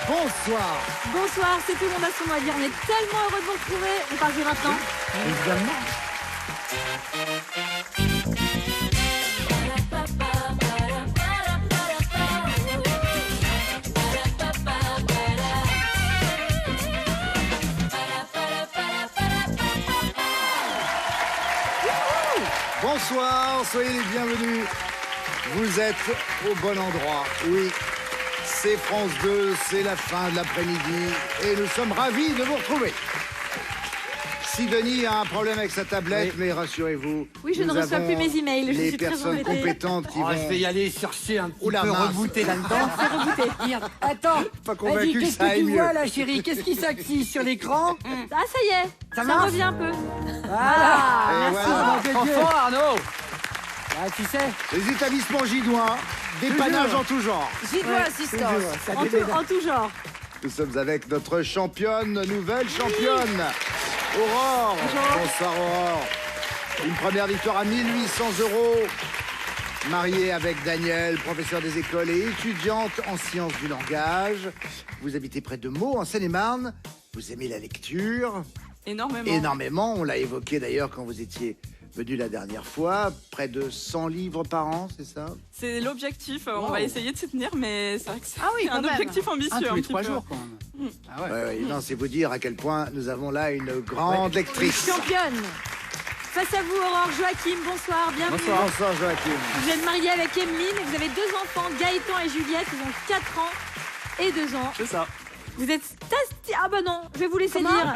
Bonsoir. Bonsoir, c'est tout le monde à son mot à dire. On est tellement heureux de vous retrouver. On part jouer maintenant. Évidemment. Bonsoir, soyez les bienvenus. Vous êtes au bon endroit. Oui, c'est France 2, c'est la fin de l'après-midi et nous sommes ravis de vous retrouver. Sidonie a un problème avec sa tablette, mais rassurez-vous. Oui, je ne nous reçois avons plus mes emails. Je les suis très personnes embêtée. compétentes qui vont... Je vais y aller chercher un petit Oula, peu mince. rebooter là-dedans. Attends, Pas vas-y, convaincu que qu'est-ce ça que aille tu mieux. vois là, chérie? Qu'est-ce qui s'active sur l'écran? Ah, ça y est. Ça marche revient un peu. Voilà. Et merci. voilà. Mon Dieu. Fort, Arnaud. Ah, tu sais, Les établissements gidois, dépannage en tout genre. Gidois assistance. ça En déborde. tout, en tout genre. Nous sommes avec notre championne, nouvelle championne, Aurore. Bonsoir Aurore. Une première victoire à 1 800 €. Mariée avec Daniel, professeur des écoles et étudiante en sciences du langage. Vous habitez près de Meaux, en Seine-et-Marne. Vous aimez la lecture Énormément. énormément. On l'a évoqué d'ailleurs quand vous étiez venu la dernière fois. Près de 100 livres par an, c'est ça? C'est l'objectif. On Wow. va essayer de s'y tenir, mais c'est vrai que c'est quand un même. objectif ambitieux. Tous un les petit 3 peu. jours, quand même. Ah ouais. Ouais, non, c'est vous dire à quel point nous avons là une grande lectrice. Championne. Face à vous, Aurore, Joachim, bonsoir, bienvenue. Bonsoir Joachim. Vous êtes mariée avec Emeline et vous avez 2 enfants, Gaëtan et Juliette. Ils ont 4 ans et 2 ans. C'est ça. Vous êtes Ah bah non, je vais vous laisser dire.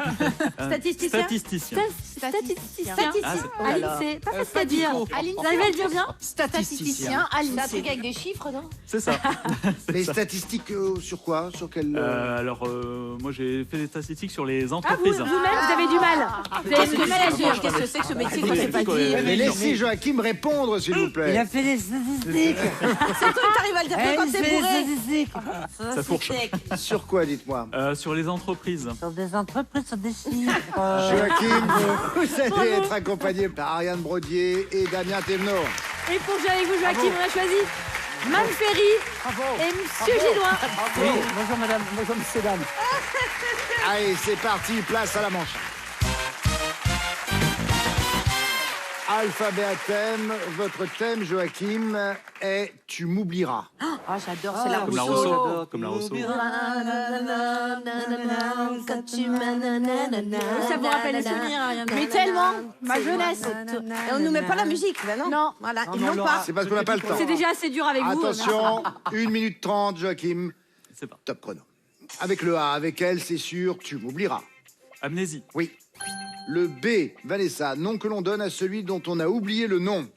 Statisticien. Statisticien. Statisticien. Ah, c'est- À l'INSEE. Pas facile à dire. À Vous arrivez à le dire bien? Statisticien. C'est un truc avec des chiffres, non? C'est ça. Les statistiques sur quoi? Sur quel... Alors, moi, j'ai fait des statistiques sur les Ah, entreprises. vous-même, vous avez du mal. Vous avez du mal à dire. Qu'est-ce que c'est que ce métier qu'on Ah, sait pas c'est dire? Mais laissez Joachim répondre, s'il vous il plaît. a fait des statistiques. C'est toi qui t'arrives à le dire quand Il t'es fait des bourré. statistiques. Ça fourche. Sur quoi, dites-moi? Sur les entreprises. Sur des entreprises, sur des chiffres. Joachim, vous allez être accompagné par Ariane Brodier et Damien Thévenot. Et pour jouer avec vous, Joachim, on a choisi Mme Ferry et Monsieur Gidois. Oui, bonjour madame, bonjour messieurs dames. Allez, c'est parti, place à la manche. Alphabet à thème, votre thème, Joachim, est « Tu m'oublieras Ah, j'adore, c'est la Comme la Rousseau. Rousseau. Comme la Rousseau. Ça vous rappelle les souvenirs, Ariane? Mais tellement, ma jeunesse. Et on nous met pas la musique, ben non. Non. Voilà, Non, ils mais on l'ont l'aura. pas. ». C'est parce qu'on n'a pas le temps. C'est déjà assez dur avec vous. Attention, 1 minute 30, Joachim, C'est pas. top chrono. Avec le A, avec elle, c'est sûr, tu m'oublieras. Amnésie. Oui. Le B, Vanessa, nom que l'on donne à celui dont on a oublié le nom.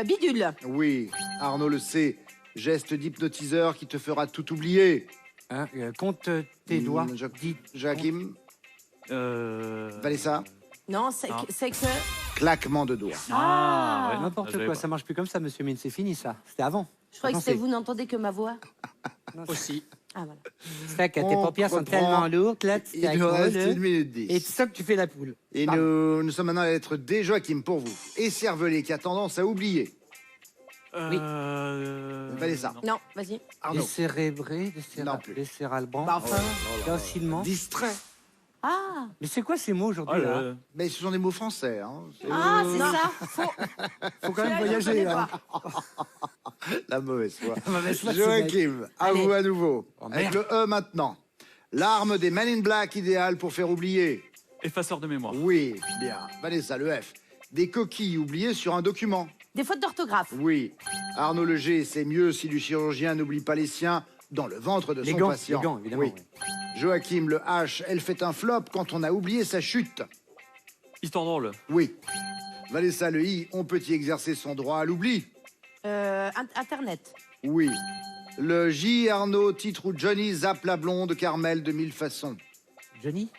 Bidule. Oui. Arnaud le C, geste d'hypnotiseur qui te fera tout oublier. Hein, compte tes doigts. Dis. Joachim, Vanessa, Non, Ah. c'est que... claquement de doigts. Ah, ouais. N'importe J'avais quoi, pas. ça marche plus comme ça, monsieur Mine, c'est fini ça. C'était avant. Je croyais que Maintenant, c'était vous n'entendez que ma voix. Aussi. Ah, voilà. C'est que tes On paupières sont reprend. tellement lourdes, là, tu Il nous reste 1 minute 10. Et ça que tu fais la poule. Et nous sommes maintenant à la lettre D, Joachim, pour vous. Écervelé, qui a tendance à oublier. Vanessa. non. Non, vas-y. Arnaud. Décérébré, Non plus. décérébrant, Bah, enfin. docilement. Distrait. Ah, Mais c'est quoi ces mots Oh aujourd'hui là là là. Mais ce sont des mots français. Hein. ah c'est ça. Faut quand même Celui-là, je voyager. connais Hein. La mauvaise foi. Mauvaise foi, c'est Joachim, à Allez. vous à nouveau. Oh, Avec merde. le E maintenant. L'arme des Men in Black idéale pour faire oublier. Effaceur de mémoire. Oui, bien. Vanessa, le F. Des coquilles oubliées sur un document. Des fautes d'orthographe. Oui. Arnaud le G, c'est mieux si le chirurgien n'oublie pas les siens dans le ventre de Les son gants, patient. les gants, évidemment. Oui. Joachim, le H, elle fait un flop quand on a oublié sa chute. Histoire drôle. Oui. Vanessa, le I, on peut y exercer son droit à l'oubli. Internet. Oui. Le J, Arnaud, titre où Johnny zappe la blonde Carmel de 1000 façons. Johnny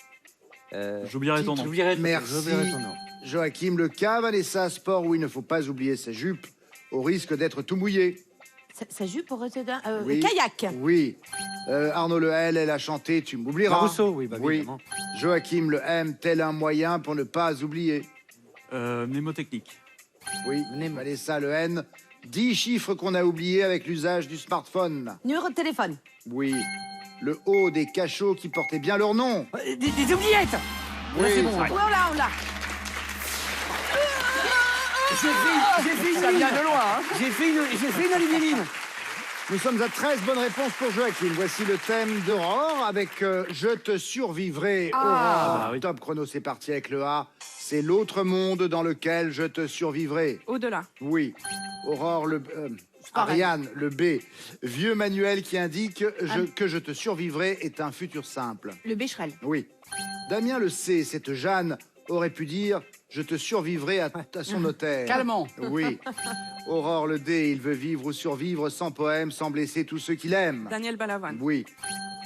J'oublierai ton nom. J'oublierai Merci. j'oublierai ton nom. Joachim, le K, Vanessa, sport où il ne faut pas oublier sa jupe, au risque d'être tout mouillé. Sa jupe pour Rotterdam. Oui. Kayak. Oui. Arnaud le L, elle a chanté Tu m'oublieras. Rousseau, oui, bah, oui. évidemment. Joachim le M, tel un moyen pour ne pas oublier. Mnémotechnique. Oui. Vanessa le N, 10 chiffres qu'on a oubliés avec l'usage du smartphone. Numéro de téléphone. Oui. le haut des cachots qui portaient bien leur nom. Des oubliettes. Là, c'est bon. Oh là, oh là. Ça vient de loin. Hein. J'ai fait une Olivier. Nous sommes à 13 bonnes réponses pour Joachim. Voici le thème d'Aurore avec Je te survivrai. Aurore. bah oui. Top chrono, c'est parti avec le A. C'est l'autre monde dans lequel je te survivrai. Au-delà. Oui. Aurore, Ariane, le B. Vieux manuel qui indique que je te survivrai est un futur simple. Le Becherel. Oui. Damien, le C. Cette Jeanne aurait pu dire je te survivrai à son notaire. Calmement. Oui. Aurore, le D. Il veut vivre ou survivre sans poème, sans blesser tous ceux qu'il aime. Daniel Balavoine. Oui.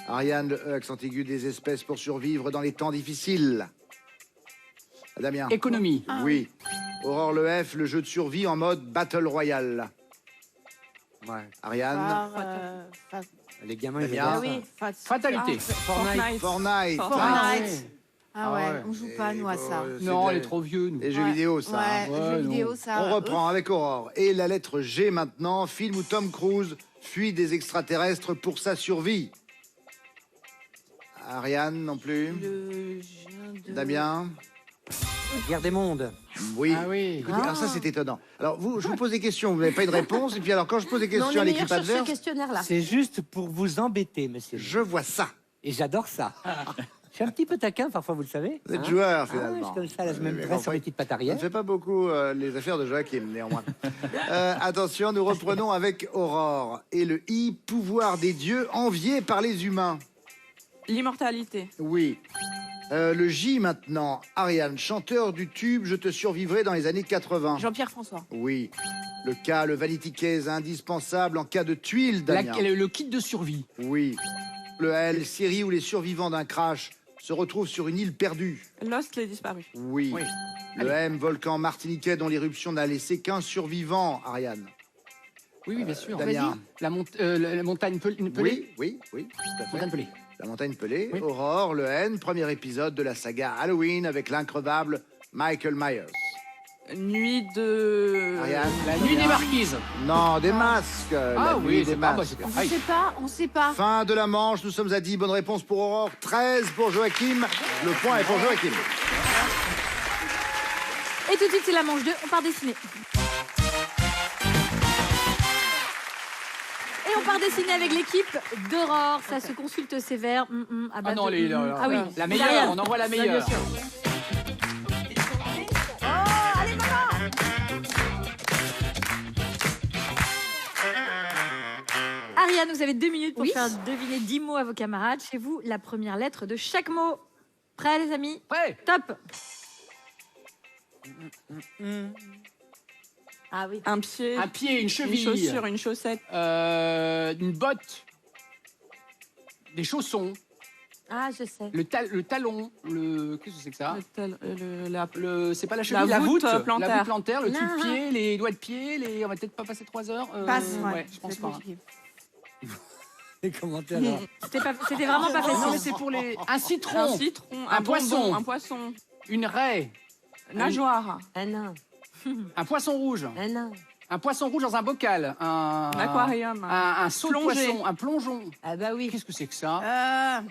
Ariane, le E, accent aigu des espèces pour survivre dans les temps difficiles. Damien. Économie. Oui. Aurore, le F. Le jeu de survie en mode Battle Royale. Ouais. Ariane. Les gamins, Très ils bien. adorent ça. Fatalité. Fatalité. Fortnite. Fortnite. Fortnite. Ah Ah ouais, ouais. on joue pas, nous, à ça. Non, on est trop vieux, nous. Les jeux vidéo, ça. hein. Ouais, Ouais, jeux non. vidéo, ça. On reprend avec Aurore. Et la lettre G maintenant. Film où Tom Cruise fuit des extraterrestres pour sa survie. Ariane non plus. Le... Damien. Guerre des mondes. Oui. Ah oui. Écoutez, alors ça c'est étonnant. Alors je vous pose des questions, vous n'avez pas eu de réponse. Et puis alors quand je pose des Non, on questions est à meilleur l'équipe sur ce adverse, questionnaire-là. C'est juste pour vous embêter, monsieur. je vois ça. Et j'adore ça. Je suis un petit peu taquin, parfois, vous le savez. Vous êtes hein. joueur Ah ouais, je finalement. suis comme ça, là, je me Mais dresse sur enfin, mes petites pattes Ça arrière. ne fait pas beaucoup les affaires de Joachim, néanmoins. Attention, nous reprenons avec Aurore. Et le I, pouvoir des dieux envié par les humains. L'immortalité. Oui. Le J maintenant. Ariane, chanteur du tube Je te survivrai dans les années 80. Jean-Pierre François. Oui. Le K, le vanity case indispensable en cas de tuile, Damien. Le kit de survie. Oui. Le L, série où les survivants d'un crash se retrouvent sur une île perdue. Lost, les disparus. Oui. Oui. Le M, volcan martiniquais dont l'éruption n'a laissé qu'un survivant, Ariane. Oui, oui, bien sûr. Damien. La montagne pelée. Oui, tout à fait. Montagne pelée. La montagne pelée. Oui. Aurore, le N, premier épisode de la saga Halloween avec l'increvable Michael Myers. Nuit de... Ariane. La nuit des marquises. Non, des masques. la nuit oui, des c'est pas... masques. On sait pas, on sait pas. Fin de la manche, nous sommes à 10. Bonne réponse pour Aurore, 13 pour Joachim. Le point est pour Joachim. Et tout de suite, c'est la manche 2. On part dessiner. Et on part dessiner avec l'équipe d'Aurore. Ça se consulte sévère. Ah non, Ah oui. la Ariane. meilleure, on envoie la Bien meilleure. sûr. Ariane, vous avez 2 minutes pour Oui. faire deviner 10 mots à vos camarades. Chez vous, la première lettre de chaque mot. Prêts, les amis? Prêt. Top. Ah oui. Un pied. Un pied, une Une cheville. chaussure, une chaussette. Une botte. Des chaussons. Ah, je sais. Le talon. Qu'est-ce que c'est que ça? C'est pas la cheville, La voûte plantaire. La voûte plantaire, le Non. pied, les doigts de pied, on va peut-être pas passer 3 heures. Passe, ouais, je pense c'est pas. compliqué. Les commentaires alors. C'était vraiment pas Non, mais facile. c'est pour les. Un Un citron, citron. Un poisson. bonbon, un poisson. une raie, Nageoire. Un nain. un poisson rouge, Un nain. un poisson rouge dans un bocal, Un aquarium. un seau de Plongée. poisson, un plongeon. Ah bah oui. Qu'est-ce que c'est que ça?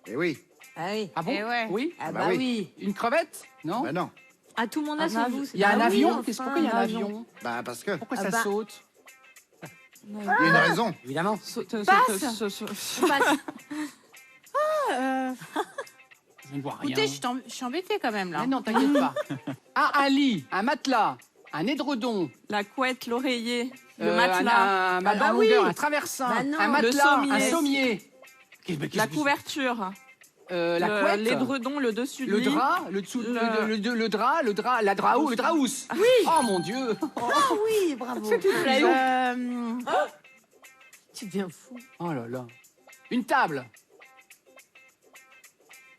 Eh oui. Ah oui. Ah bon? Eh ouais. Oui. Ah bah bah oui. oui. Une crevette? Non? Bah non. Ah, tout le monde a sur vous. Il y a un Ah oui, avion? enfin, Pourquoi il y a un un avion? Bah parce que Pourquoi Ah ça bah. saute? il y a une raison. Évidemment. Passe. On passe. Je ne vois rien. Écoutez, je suis embêtée quand même là. Mais non, t'inquiète pas. Ah, un lit, un matelas, un édredon, La couette, l'oreiller, le un matelas, matelas bah en oui. longueur, un traversin, Bah non. un Le matelas, sommier. un sommier. la couverture, La couette, l'édredon, le dessus de le lit. drap, le drap, la draousse. Oui. Oh mon Dieu. Ah oui, bravo. Tu deviens fou. Oh là là. Une table.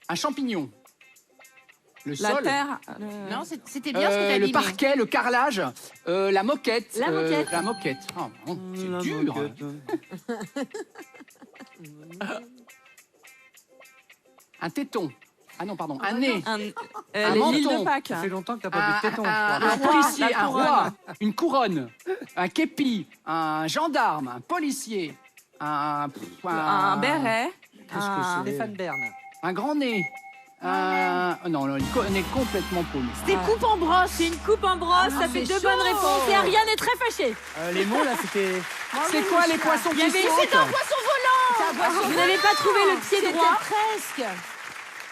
Un champignon. Le La sol. terre. Non, c'était bien ce que t'as le dit. parquet, le carrelage, la moquette. La moquette. La moquette. Oh, bon, c'est dur. Un téton. Ah non, pardon. Un nez. Les menton. l'île de Pâques. Ça fait longtemps que t'as pas vu de téton, je Un crois. policier, La un couronne. roi, une couronne, un képi, un gendarme, un policier, Un béret. Stéphane Bern. Un grand nez. Non, on est complètement paumé. C'était coupe en brosse. C'est une coupe en brosse. Ça fait 2 bonnes réponses. Et Ariane est très fâchée. Les mots, là, c'était... C'est quoi, les poissons qui sautent? C'est un poisson volant. Vous n'avez pas trouvé le pied droit. Presque.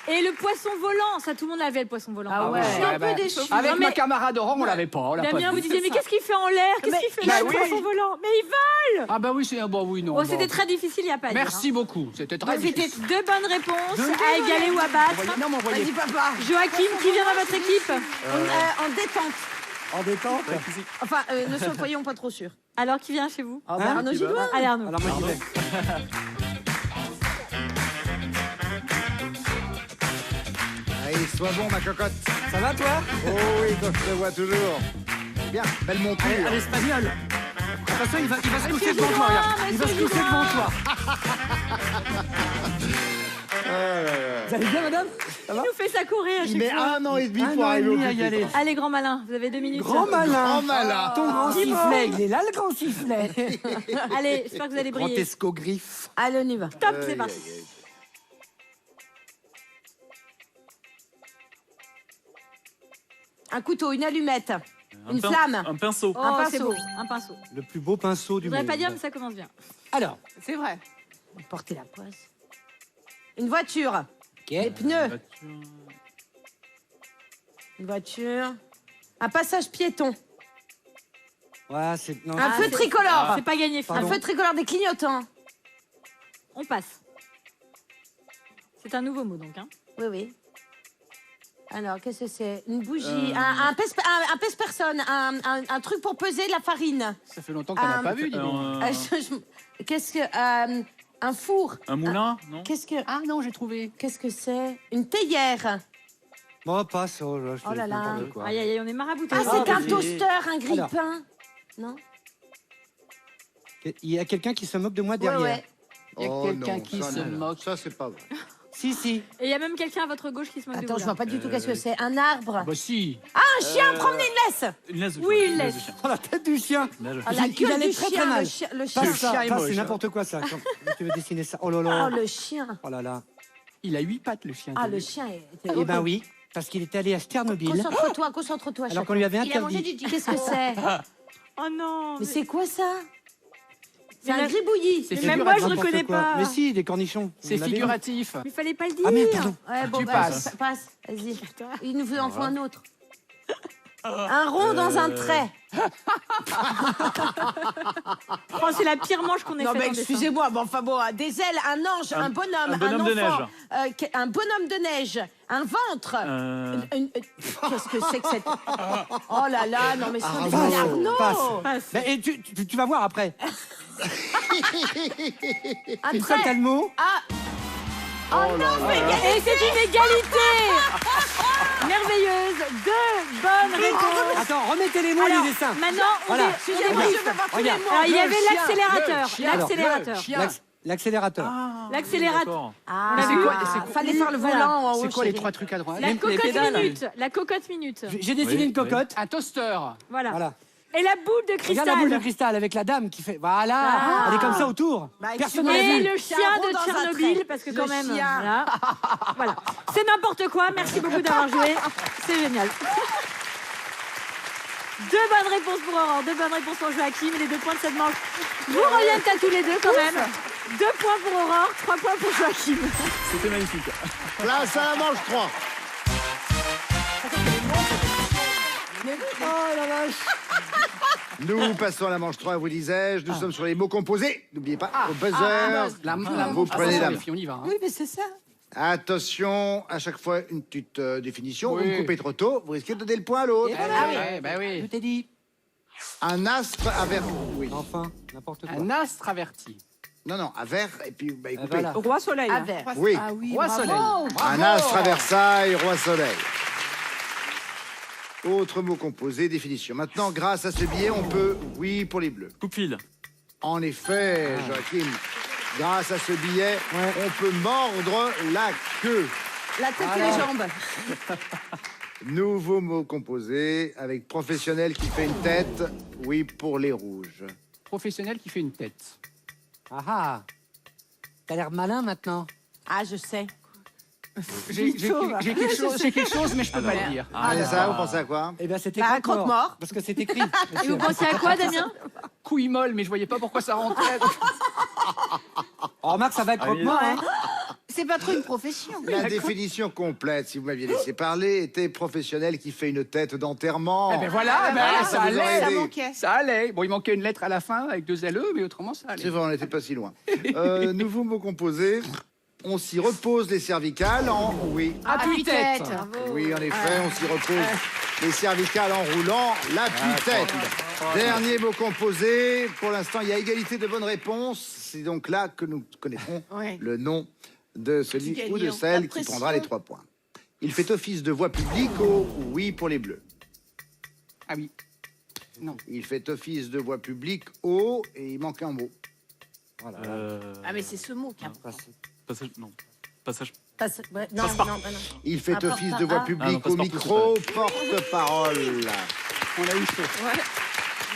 Et le poisson volant. Ça, tout le monde l'avait, le poisson volant. Ah ouais. Je suis un peu déçue. Avec Non, mais- ma camarade Aurore, on l'avait pas. On l'a pas Damien, vu. vous disiez, mais qu'est-ce qu'il fait en l'air? Qu'est-ce qu'il fait bah là, le oui. poisson volant? Mais il vole. Ah bah oui, c'est... Bon, oui, non. Bon, c'était très difficile, il n'y a pas à dire. Merci beaucoup. C'était très C'était difficile. 2 bonnes réponses à égaler ou à battre. Non, m'envoyez. Vas-y, papa. Joachim, qui vient dans votre équipe? En détente. En détente. Enfin, ne soyons pas trop sûrs. Alors, qui vient chez vous? Arnaud Gillois. Allez, Arnaud. Alors moi j'y vais. Allez, sois bon, ma cocotte. Ça va toi? Oh oui, comme je te vois toujours. Bien, belle monture. À l'espagnol. De toute façon, il va se coucher devant toi, regarde. Il va se coucher devant toi. Vous allez bien, madame? Il nous fait ça courir à Il chaque met fois. 1 an et demi Un pour an et arriver au demi à but. y aller. Allez, grand malin, vous avez 2 minutes. Grand malin. Grand malin. Ton grand Dis-moi. sifflet, il est là le grand sifflet. Allez, j'espère que vous allez Grand briller. escogriffe. Allez, on y va. Top, c'est parti. Un couteau, une allumette, une pin- flamme. Un pinceau. Oh, Un c'est pinceau. beau, un pinceau. Le plus beau pinceau Je du voudrais monde. pas dire, mais ça commence bien. Alors, C'est vrai. Porter la poisse. Une voiture. ok. Des pneus. Une voiture. Un passage piéton. Ouais, c'est... Non, Un feu c'est- tricolore. C'est pas gagné, Un Philippe. feu tricolore des clignotants. On passe. C'est un nouveau mot, donc. Hein. Oui, oui. Alors, qu'est-ce que c'est? Une bougie, un pèse-personne, un truc pour peser la farine. Ça fait longtemps qu'on n'a pas vu, dis donc. Qu'est-ce que... un four. Un moulin, non? Qu'est-ce que... Ah non, j'ai trouvé. Qu'est-ce que c'est? Une théière. Bon, passe. Oh là, je Oh fais là là. n'importe quoi. Aïe, aïe, aïe, on est maraboutés. Ah, c'est un vas-y. toaster, un grille-pain. Non? Il y a quelqu'un qui se moque de moi Ouais, derrière. ouais. Il y a Oh quelqu'un non, qui ça, se non. moque. Ça, c'est pas vrai. Si, si. Et il y a même quelqu'un à votre gauche qui se moque de Attends, vous. je là. vois pas du tout qu'est-ce que c'est. Un arbre. Bah si. Un chien, promener une laisse. Une laisse. Oui, une de laisse. chien. Oh, la tête du chien. Une laisse de Ah, chien. la Il gueule allait du très, très chien, mal. le chien. Le Passe chien. ça, est passe, moche, c'est hein. n'importe quoi ça. Quand tu veux dessiner ça. Oh là Oh, là. le chien. Oh là là. Il a 8 pattes, le chien. Ah, t'as le vu? chien est... Eh ben oui, parce qu'il était allé à Tchernobyl. Concentre-toi, concentre-toi. Alors qu'on lui avait Il a mangé interdit. du... Qu'est-ce que c'est? Oh non. Mais c'est quoi ça? C'est Mais un la- gribouillis. C'est Mais même moi, je N'importe reconnais quoi. pas. Mais si, des cornichons. C'est Vous l'avez figuratif. Il fallait pas le dire. Ah merde, pardon. Ouais, bon, Tu bah, passes. passe. Vas-y. Il nous en faut un autre. Un rond dans un trait. Oh, c'est la pire manche qu'on ait Non, faite mais en dessin. excusez-moi, mais enfin bon, des ailes, un ange, un bonhomme, un bonhomme de enfant, neige. un bonhomme de neige, un ventre. Qu'est-ce que c'est que cette... Oh là là, non mais c'est Passe, des Arnaud. passe. Ben, et tu vas voir après. Un Une fois que t'as trait. le mot. Oh non, mais Et c'est une égalité merveilleuse. 2 bonnes réponses. Attends, remettez les mots Alors, du dessin. maintenant, on Voilà. est- excusez-moi, Regarde. je veux voir tous les Regarde. mots. Alors, il y Le avait chien, l'accélérateur. le chien. L'accélérateur. Le chien. L'accélérateur. L'accélérateur. D'accord. Ah, Mais c'est quoi- fallait faire le Voilà. volant en haut. C'est quoi les chérie. 3 trucs à droite? La Les cocotte pédales. minute. La cocotte minute. J'ai dessiné Oui, une cocotte. Un toaster. Voilà. Voilà. Et la boule de cristal. Regarde la boule de cristal avec la dame qui fait. Voilà. Ah. Elle est comme ça autour. Bah, Personne n'a Et vu. le C'est chien un rond de dans un Tchernobyl, trait. parce que Le quand même, chien. voilà. Voilà. C'est n'importe quoi. Merci beaucoup d'avoir joué. C'est génial. 2 bonnes réponses pour Aurore, 2 bonnes réponses pour Joachim. Et les 2 points de cette manche vous reviennent à tous les deux quand même. 2 points pour Aurore, 3 points pour Joachim. C'était magnifique. Place à la manche 3. Oh la vache. Nous passons à la manche 3, vous disais-je. Nous sommes sur les mots composés. N'oubliez pas, au buzzer. Vous prenez la main. On y va. hein. Oui, mais c'est ça. Attention, à chaque fois une petite définition. Oui. Vous me coupez trop tôt, vous risquez de donner le point à l'autre. Ah oui. Bah oui. Je t'ai dit. Un astre averti. Oui. Enfin, n'importe quoi. Un astre averti. Non, non, à vert, et puis bah, écoutez. Voilà. Roi Soleil. À vert. Oui, Ah oui, Roi bravo. Soleil. un astre à Versailles, roi soleil. Autre mot composé, définition. Maintenant, grâce à ce billet, on peut, oui pour les bleus. Coupe-fil. En effet, Joachim, grâce à ce billet, on peut mordre la queue. La tête et les jambes. Nouveau mot composé avec professionnel qui fait une tête, oui pour les rouges. Professionnel qui fait une tête. Ah ah. T'as l'air malin maintenant. Ah, je sais. J'ai quelque chose, mais je peux pas le dire. Vanessa, vous pensez à quoi? Eh bien, c'était Bah, un croque-mort. Parce que c'est écrit. Et vous pensez à quoi, Damien? Couille molle, mais je voyais pas pourquoi ça rentrait. Oh, remarque, ça va être croque-mort, hein. C'est pas trop une profession. La définition complète, si vous m'aviez laissé parler, était professionnel qui fait une tête d'enterrement. Eh ben voilà, Voilà, ça vous aurait allait. aidé. manquait. Ça allait. Bon, il manquait une lettre à la fin avec 2 LE, mais autrement, ça allait. C'est vrai, on n'était pas si loin. Nouveau mot composé. On s'y repose les cervicales en... Oui, Appuie-tête. oui, en effet, on s'y repose les cervicales en roulant l'appui-tête. Dernier mot composé. Pour l'instant, il y a égalité de bonnes réponses. C'est donc là que nous connaîtrons Ouais. le nom de celui Petit ou de gagnant. celle La qui prendra pression. les 3 points. Il fait office de voix publique au oui pour les bleus. Ah oui. Non. Il fait office de voix publique au et il manque un mot. Voilà. Ah, mais c'est ce mot qui a... Passage. Non. Passage. Ouais, non, Passe-partout. non, non. Il fait Un office porte- de voix ah. publique Ah non, au passe-partout, micro, porte-parole. On a eu chaud.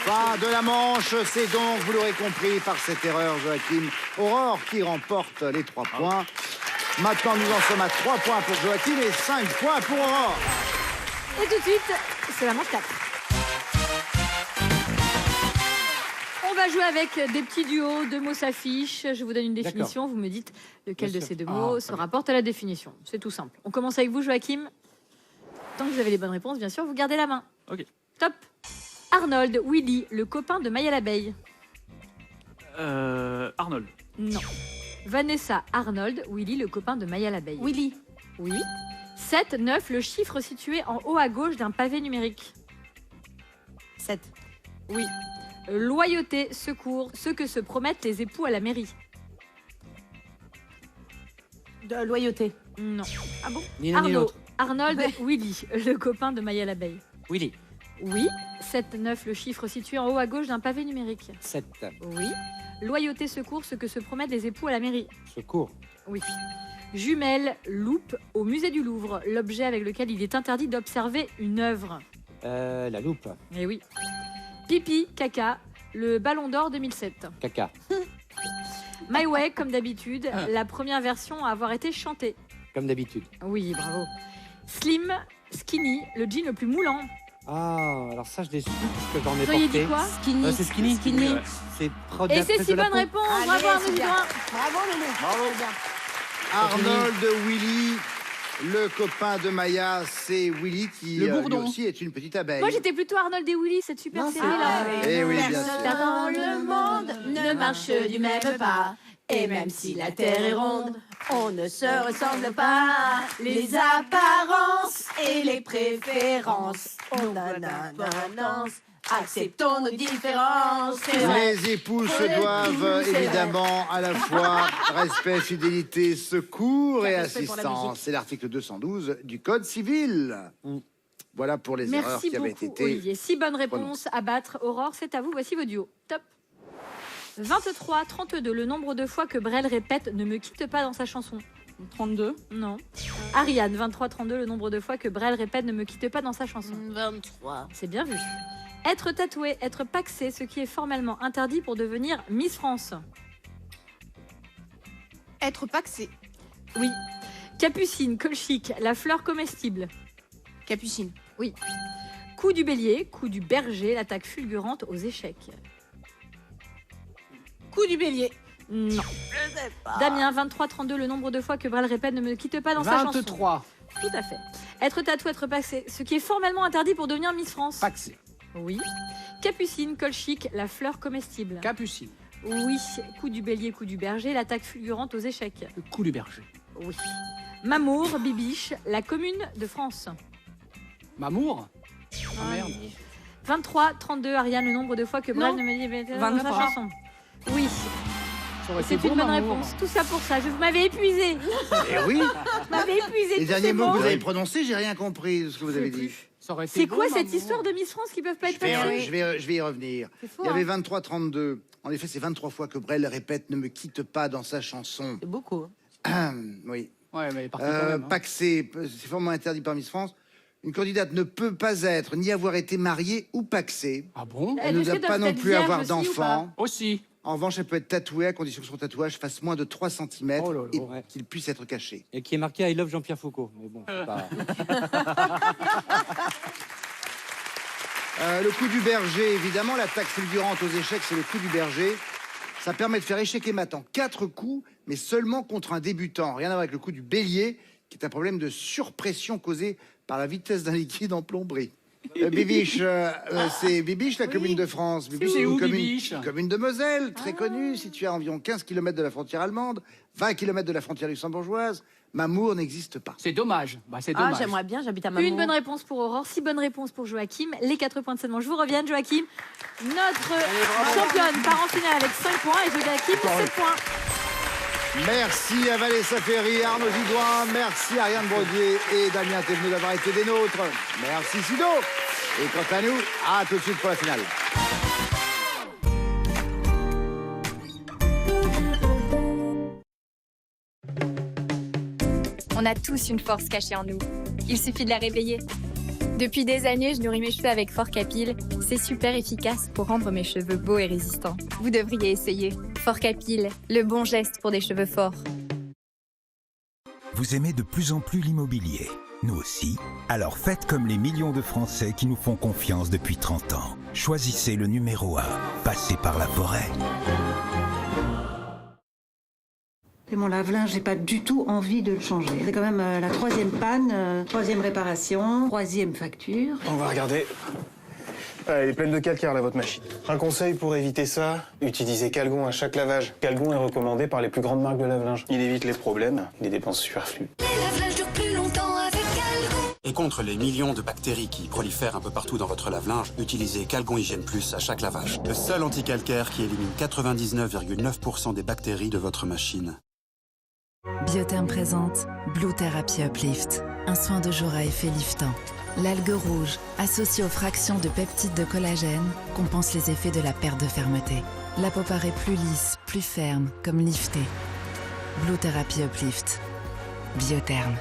Fin de la manche, c'est donc, vous l'aurez compris, par cette erreur, Joachim, Aurore qui remporte les 3 points. Maintenant, nous en sommes à 3 points pour Joachim et 5 points pour Aurore. Et tout de suite, c'est la manche 4. On va jouer avec des petits duos, 2 mots s'affichent. Je vous donne une définition, vous me dites lequel Bien de sûr. ces 2 Ah, mots très se bien. rapporte à la définition. C'est tout simple. On commence avec vous, Joachim. Tant que vous avez les bonnes réponses, bien sûr, vous gardez la main. Ok. Top. Arnold, Willy, le copain de Maya l'abeille. Arnold. Non. Vanessa, Arnold, Willy, le copain de Maya l'abeille. Willy. Oui. 7, 9, le chiffre situé en haut à gauche d'un pavé numérique. 7. Oui. Loyauté, secours, ce que se promettent les époux à la mairie. De loyauté. Non. Ah bon? Ni l'un ni Arnaud, l'autre. Arnold, Ouais. Willy, le copain de Maya l'abeille. Willy. Oui. 7, 9, le chiffre situé en haut à gauche d'un pavé numérique. 7. Oui. Loyauté, secours, ce que se promettent les époux à la mairie. Secours. Oui. Jumelle, loupe, au musée du Louvre, l'objet avec lequel il est interdit d'observer une œuvre. La loupe. Eh oui. Pipi, caca, le Ballon d'Or 2007. Caca. My Way, comme d'habitude, la première version à avoir été chantée. Comme d'habitude. Oui, bravo. Slim, skinny, le jean le plus moulant. Ah, alors ça, je l'ai su parce que j'en ai Vous auriez porté. dit quoi? Skinny. C'est skinny. Skinny. Ouais. C'est pro- Et c'est presse si de la bonne peau. réponse. Allez, Bravo, Arnaud c'est bien. Dudoin. Bravo, Loulou. Bravo. C'est bien. Arnold, Willy, le copain de Maya, c'est Willy qui Le lui bourdon. aussi est une petite abeille. Moi, j'étais plutôt Arnold et Willy, cette super Non, série c'est- là. Eh oui, bien Personne sûr. dans le monde ne marche du même pas. Et même si la terre est ronde, on ne se ressemble pas. Les apparences et les préférences ont une importance. Acceptons nos différences. Les époux se doivent évidemment à la fois respect, fidélité, secours et Respect pour la assistance. musique. C'est l'article 212 du Code civil. Voilà pour les erreurs Merci qui avaient beaucoup, été. Olivier. 6 bonnes réponses à battre. Aurore, c'est à vous. Voici vos duos. Top. 23, 32, le nombre de fois que Brel répète « Ne me quitte pas » dans sa chanson. 32. Non. Ariane, 23, 32, le nombre de fois que Brel répète « Ne me quitte pas » dans sa chanson. 23. C'est bien vu. Être tatoué, être paxé, ce qui est formellement interdit pour devenir Miss France. Être paxé. Oui. Capucine, colchique, la fleur comestible. Capucine. Coup du bélier, coup du berger, l'attaque fulgurante aux échecs. Coup du bélier. Non. Damien, 23, 32, le nombre de fois que Brel répète « Ne me quitte pas » dans sa chanson. 23. Tout à fait. Être tatoué, être paxé, ce qui est formellement interdit pour devenir Miss France. Paxé. Oui. Capucine, colchique, la fleur comestible. Capucine. Oui. Coup du bélier, coup du berger, l'attaque fulgurante aux échecs. Le coup du berger. Oui. Mamour, bibiche, la commune de France. Mamour. Ah merde. 23, 32, Ariane, le nombre de fois que Brel Non. ne me dit dans 23. sa chanson. Oui, Ça aurait c'est été une beau, bonne Mamour. réponse. Tout ça pour ça. Je vous m'avais épuisé. Eh oui, Vous m'avez épuisé. les tous derniers ces mots que mots. vous avez prononcés, j'ai rien compris de ce que vous avez dit. Ça aurait été C'est beau, quoi cette Mamour. histoire de Miss France qui peuvent pas être passées? Je vais y revenir. C'est faux. Il y avait hein. 23-32. En effet, c'est 23 fois que Brel répète « Ne me quitte pas » dans sa chanson. C'est beaucoup. Oui. Ouais, mais elle est partie quand même. hein. Paxé, c'est formellement interdit par Miss France. Une candidate ne peut pas être ni avoir été mariée ou paxée. Ah bon? Elle ne Est-ce doit qu'elles pas doivent non être plus vierges avoir aussi ou d'enfants. Aussi. En revanche, elle peut être tatouée à condition que son tatouage fasse moins de 3 cm et ouais. qu'il puisse être caché. Et qui est marqué I love Jean-Pierre Foucault. Mais bon, c'est pas... Le coup du berger, évidemment, l'attaque fulgurante aux échecs, c'est le coup du berger. Ça permet de faire échec et mat en 4 coups, mais seulement contre un débutant. Rien à voir avec le coup du bélier, qui est un problème de surpression causé par la vitesse d'un liquide en plomberie. Bibiche, c'est Bibiche, la commune de France. Bibiche, C'est où, une Bibiche? commune de Moselle, très connue, située à environ 15 km de la frontière allemande, 20 km de la frontière luxembourgeoise. Mamour n'existe pas. C'est dommage. Bah, c'est Ah, dommage. j'aimerais bien, j'habite à Mamour. Une bonne réponse pour Aurore, 6 bonnes réponses pour Joachim. Les 4 points de cette manche vous reviennent. Joachim, notre championne, part en finale avec 5 points et Joachim, 7 points. Merci à Vanessa Ferry, Arnaud Gidouin, merci à Ariane Brodier et Damien Thévenot d'avoir été des nôtres. Merci Sido. Et quant à nous, à tout de suite pour la finale. On a tous une force cachée en nous. Il suffit de la réveiller. Depuis des années, je nourris mes cheveux avec Forcapil. C'est super efficace pour rendre mes cheveux beaux et résistants. Vous devriez essayer. Forcapil, le bon geste pour des cheveux forts. Vous aimez de plus en plus l'immobilier. Nous aussi. Alors faites comme les millions de Français qui nous font confiance depuis 30 ans. Choisissez le numéro 1. Passez par la forêt. Et mon lave-linge, j'ai pas du tout envie de le changer. C'est quand même la 3e panne, 3e réparation, 3e facture. On va regarder. Elle est pleine de calcaire, là, votre machine. Un conseil pour éviter ça, utilisez Calgon à chaque lavage. Calgon est recommandé par les plus grandes marques de lave-linge. Il évite les problèmes, les dépenses superflues. Les lave-linges durent plus longtemps avec Calgon. Et contre les millions de bactéries qui prolifèrent un peu partout dans votre lave-linge, utilisez Calgon Hygiène Plus à chaque lavage. Le seul anticalcaire qui élimine 99,9% des bactéries de votre machine. Biotherm présente Blue Therapy Uplift, un soin de jour à effet liftant. L'algue rouge, associée aux fractions de peptides de collagène, compense les effets de la perte de fermeté. La peau paraît plus lisse, plus ferme, comme liftée. Blue Therapy Uplift. Biotherm.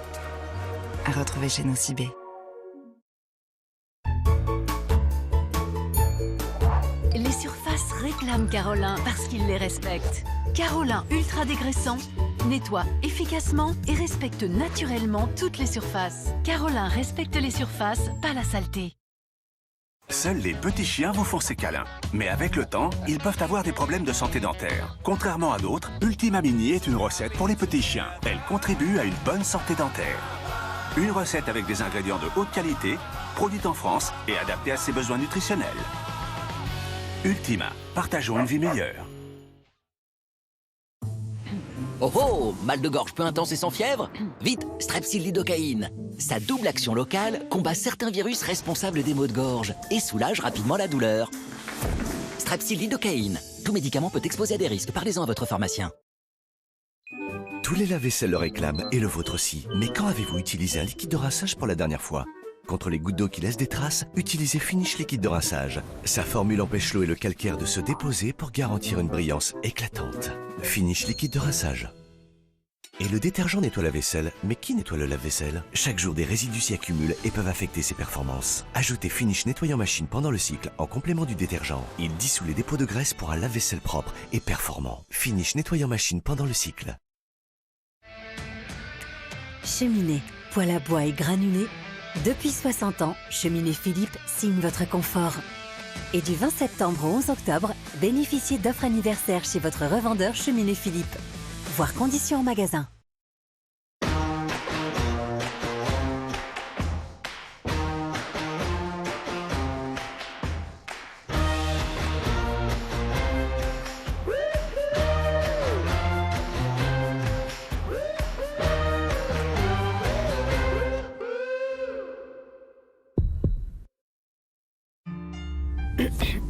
À retrouver chez nos Cibé. Les surfaces réclament Carolin parce qu'ils les respectent. Carolin ultra dégraissant nettoie efficacement et respecte naturellement toutes les surfaces. Carolin respecte les surfaces, pas la saleté. Seuls les petits chiens vous font ces câlins. Mais avec le temps, ils peuvent avoir des problèmes de santé dentaire. Contrairement à d'autres, Ultima Mini est une recette pour les petits chiens. Elle contribue à une bonne santé dentaire. Une recette avec des ingrédients de haute qualité, produite en France et adaptée à ses besoins nutritionnels. Ultima, partageons une vie meilleure. Oh oh, mal de gorge peu intense et sans fièvre? Vite, Strepsil lidocaïne. Sa double action locale combat certains virus responsables des maux de gorge et soulage rapidement la douleur. Strepsil lidocaïne. Tout médicament peut exposer à des risques. Parlez-en à votre pharmacien. Tous les lave-vaisselle le réclament et le vôtre aussi. Mais quand avez-vous utilisé un liquide de rinçage pour la dernière fois? Contre les gouttes d'eau qui laissent des traces, utilisez Finish liquide de rinçage. Sa formule empêche l'eau et le calcaire de se déposer pour garantir une brillance éclatante. Finish liquide de rinçage. Et le détergent nettoie la vaisselle, mais qui nettoie le lave-vaisselle? Chaque jour, des résidus s'y accumulent et peuvent affecter ses performances. Ajoutez Finish nettoyant machine pendant le cycle en complément du détergent. Il dissout les dépôts de graisse pour un lave-vaisselle propre et performant. Finish nettoyant machine pendant le cycle. Cheminée, poêle à bois et granulé. Depuis 60 ans, Cheminée Philippe signe votre confort. Et du 20 septembre au 11 octobre, bénéficiez d'offres anniversaires chez votre revendeur Cheminée Philippe. Voir conditions en magasin.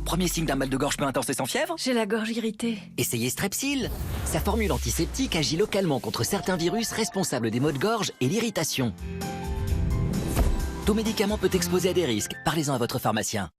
Premier signe d'un mal de gorge peu intense et sans fièvre? J'ai la gorge irritée. Essayez Strepsil. Sa formule antiseptique agit localement contre certains virus responsables des maux de gorge et l'irritation. Tout médicament peut exposer à des risques. Parlez-en à votre pharmacien.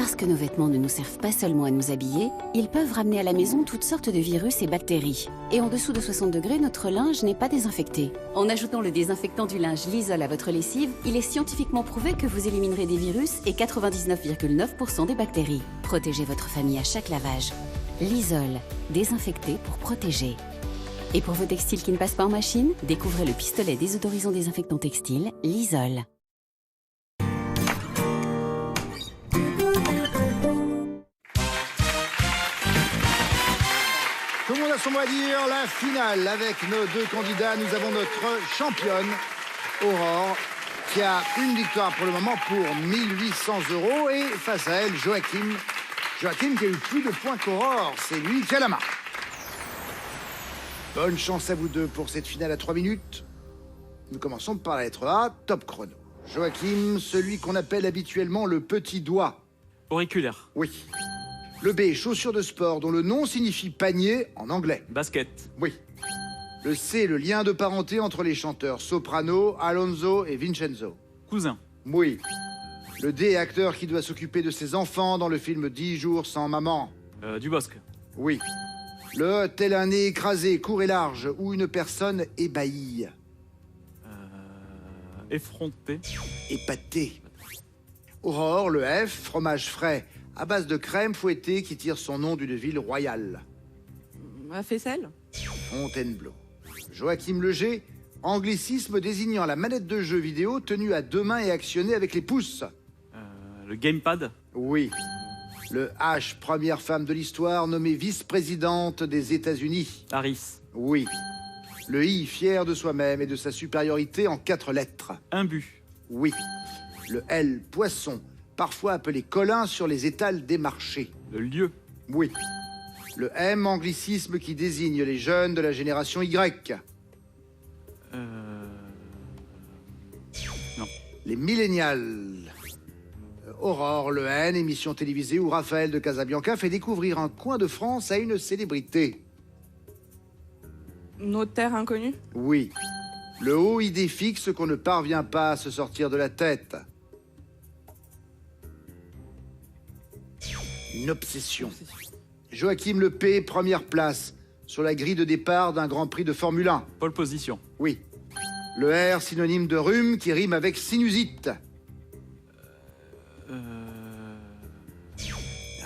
Parce que nos vêtements ne nous servent pas seulement à nous habiller, ils peuvent ramener à la maison toutes sortes de virus et bactéries. Et en dessous de 60 degrés, notre linge n'est pas désinfecté. En ajoutant le désinfectant du linge Lysol à votre lessive, il est scientifiquement prouvé que vous éliminerez des virus et 99,9% des bactéries. Protégez votre famille à chaque lavage. Lysol, désinfecté pour protéger. Et pour vos textiles qui ne passent pas en machine, découvrez le pistolet désodorisant désinfectant textile Lysol. Tout le monde a son mot à dire, la finale avec nos deux candidats. Nous avons notre championne, Aurore, qui a une victoire pour le moment pour 1800 €. Et face à elle, Joachim. Joachim qui a eu plus de points qu'Aurore. C'est lui qui a la main. Bonne chance à vous deux pour cette finale à 3 minutes. Nous commençons par la lettre A, top chrono. Joachim, celui qu'on appelle habituellement le petit doigt. Auriculaire. Oui. Le B, chaussure de sport, dont le nom signifie panier en anglais. Basket. Oui. Le C, le lien de parenté entre les chanteurs Soprano, Alonso et Vincenzo. Cousin. Oui. Le D, acteur qui doit s'occuper de ses enfants dans le film 10 jours sans maman. Dubosc. Oui. Le tel un nez écrasé, court et large, ou une personne ébahie. Effronté. Épaté. Aurore, le F, fromage frais, à base de crème fouettée qui tire son nom d'une ville royale. À Faisselle. Fontainebleau. Joachim le G, anglicisme désignant la manette de jeu vidéo tenue à deux mains et actionnée avec les pouces. Le gamepad. Oui. Le H, première femme de l'histoire nommée vice-présidente des États-Unis. Harris. Oui. Le I, fier de soi-même et de sa supériorité en 4 lettres. Imbu. Oui. Le L, poisson, parfois appelé colin sur les étals des marchés. Le lieu. Oui. Le M, anglicisme qui désigne les jeunes de la génération Y. Non. Les millénials. Aurore, le N, émission télévisée où Raphaël de Casabianca fait découvrir un coin de France à une célébrité. Notaire inconnu. Oui. Le O, idée fixe qu'on ne parvient pas à se sortir de la tête. Une obsession. Joachim le P, première place, sur la grille de départ d'un Grand Prix de Formule 1. Pole position. Oui. Le R, synonyme de rhume qui rime avec sinusite.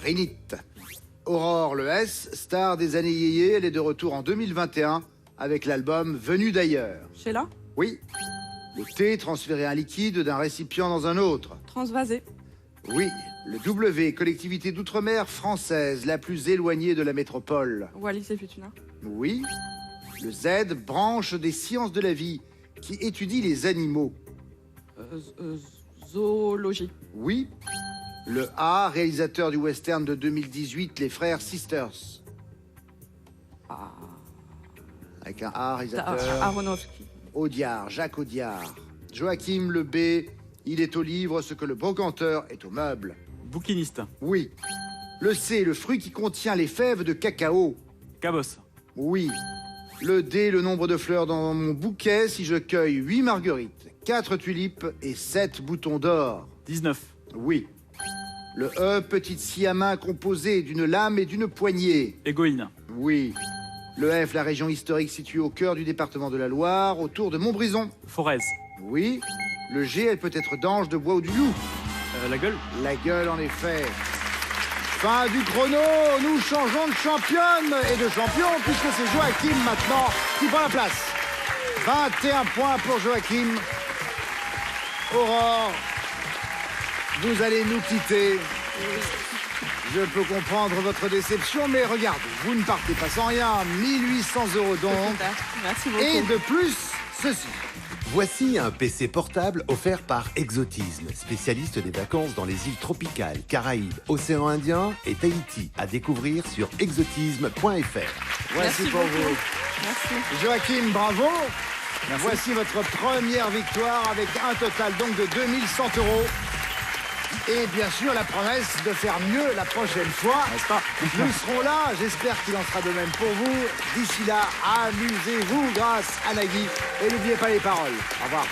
Rhinite. Aurore, le S, star des années yéyé, elle est de retour en 2021 avec l'album Venu d'ailleurs. Sheila. Oui. Le T, transférer un liquide d'un récipient dans un autre. Transvasé. Oui. Le W, collectivité d'outre-mer française, la plus éloignée de la métropole. Wallis et Futuna. Oui. Le Z, branche des sciences de la vie, qui étudie les animaux. Zoologie. Oui. Le A, réalisateur du western de 2018, Les Frères Sisters. Avec un A, réalisateur. Aronofsky. Audiard, Jacques Audiard. Joachim le B, il est au livre ce que le brocanteur est au meuble. Bouquiniste. Oui. Le C, le fruit qui contient les fèves de cacao. Cabosse. Oui. Le D, le nombre de fleurs dans mon bouquet si je cueille 8 marguerites, 4 tulipes et 7 boutons d'or. 19. Oui. Le E, petite scie à main composée d'une lame et d'une poignée. Égoïne. Oui. Le F, la région historique située au cœur du département de la Loire, autour de Montbrison. Forez. Oui. Le G, elle peut être d'ange, de bois ou du loup. La gueule. La gueule, en effet. Fin du chrono, nous changeons de championne et de champion, puisque c'est Joachim maintenant qui prend la place. 21 points pour Joachim. Aurore, vous allez nous quitter. Je peux comprendre votre déception, mais regardez, vous ne partez pas sans rien. 1800 € donc. Merci beaucoup. Et de plus, ceci. Voici un PC portable offert par Exotisme, spécialiste des vacances dans les îles tropicales, Caraïbes, Océan Indien et Tahiti. À découvrir sur exotisme.fr. Voici pour vous. Merci. Joachim, bravo. Merci. Voici votre première victoire avec un total donc de 2100 €. Et bien sûr, la promesse de faire mieux la prochaine fois. Nous serons là, j'espère qu'il en sera de même pour vous. D'ici là, amusez-vous grâce à Nagui. Et n'oubliez pas les paroles. Au revoir.